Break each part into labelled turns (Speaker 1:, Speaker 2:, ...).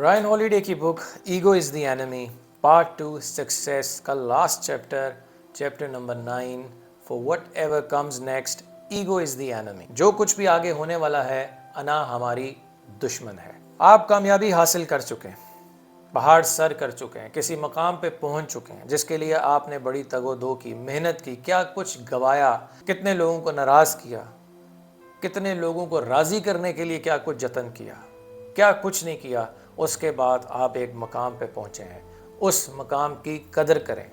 Speaker 1: Ryan Holiday की book ego is the enemy part 2 success का last chapter, chapter number 9, for whatever comes next ego is the enemy. जो कुछ भी आगे होने वाला है, अना हमारी दुश्मन है। आप कामयाबी हासिल कर चुके हैं, पहाड़ सर कर चुके हैं, किसी मकाम पे पहुंच चुके हैं जिसके लिए आपने बड़ी तगोदो की, मेहनत की, क्या कुछ गवाया, कितने लोगों को नाराज़ किया, कितने लोगों को राज़ी करने के लिए क्या कुछ जतन किया, क्या कुछ नहीं किया। उसके बाद आप एक मकाम पे पहुंचे हैं। उस मकाम की कदर करें।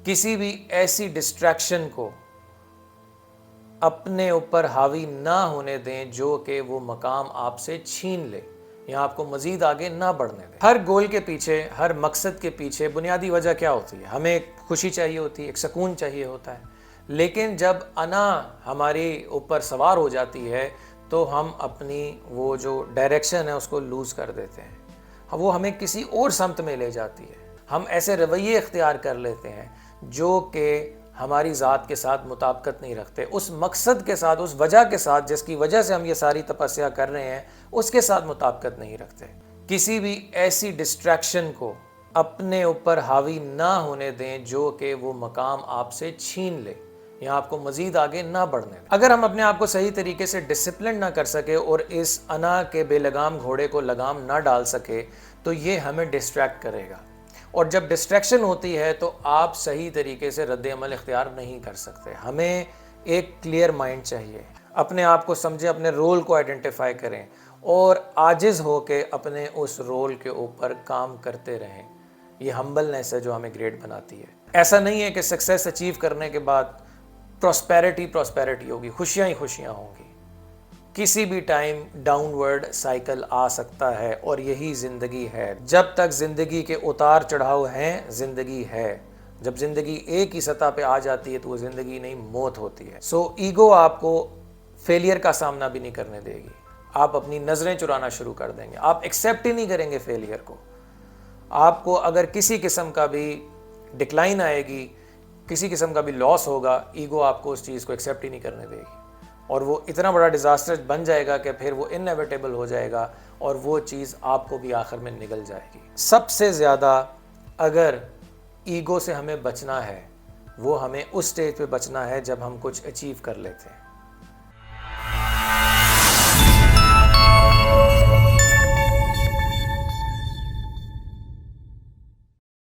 Speaker 1: किसी भी ऐसी डिस्ट्रैक्शन को अपने ऊपर हावी ना होने दें जो कि वो मकाम आपसे छीन ले या आपको मज़ीद आगे ना बढ़ने दें। हर गोल के पीछे, हर मकसद के पीछे बुनियादी वजह क्या होती है? हमें खुशी चाहिए होती है, एक सुकून चाहिए होता है। लेकिन जब अना हमारी ऊपर सवार हो जाती है तो हम अपनी वो जो डायरेक्शन है उसको लूज़ कर देते हैं। वो हमें किसी और समत में ले जाती है। हम ऐसे रवैये इख्तियार कर लेते हैं जो कि हमारी ज़ात के साथ मुताबिकत नहीं रखते, उस मकसद के साथ, उस वजह के साथ जिसकी वजह से हम ये सारी तपस्या कर रहे हैं, उसके साथ मुताबिकत नहीं रखते। किसी भी ऐसी डिस्ट्रैक्शन को अपने ऊपर हावी ना होने दें जो कि वो मकाम आपसे छीन ले या आपको मज़ीद आगे ना बढ़ने दें। अगर हम अपने आप को सही तरीके से डिसिप्लिन ना कर सके और इस अना के बेलगाम घोड़े को लगाम ना डाल सके तो ये हमें डिस्ट्रैक्ट करेगा, और जब डिस्ट्रैक्शन होती है तो आप सही तरीके से रद्द अमल इख्तियार नहीं कर सकते। हमें एक क्लियर माइंड चाहिए। अपने आप को समझें, अपने रोल को आइडेंटिफाई करें और आजिज़ हो के अपने उस रोल के ऊपर काम करते रहें। ये हम्बलनेस है जो हमें ग्रेट बनाती है। ऐसा नहीं है कि सक्सेस अचीव करने के बाद प्रॉस्पेरिटी होगी, खुशियाँ ही खुशियाँ होंगी। किसी भी टाइम डाउनवर्ड साइकिल आ सकता है और यही ज़िंदगी है। जब तक ज़िंदगी के उतार चढ़ाव हैं, ज़िंदगी है। जब ज़िंदगी एक ही सतह पे आ जाती है तो वो ज़िंदगी नहीं, मौत होती है। सो ईगो आपको फेलियर का सामना भी नहीं करने देगी। आप अपनी नज़रें चुराना शुरू कर देंगे, आप एक्सेप्ट ही नहीं करेंगे फेलियर को। आपको अगर किसी किस्म का भी डिक्लाइन आएगी, किसी किस्म का भी लॉस होगा, ईगो आपको उस चीज़ को एक्सेप्ट ही नहीं करने देगी और वो इतना बड़ा डिज़ास्टर बन जाएगा कि फिर वो इनएविटेबल हो जाएगा और वो चीज़ आपको भी आखिर में निगल जाएगी। सबसे ज़्यादा अगर ईगो से हमें बचना है, वो हमें उस स्टेज पे बचना है जब हम कुछ अचीव कर लेते हैं।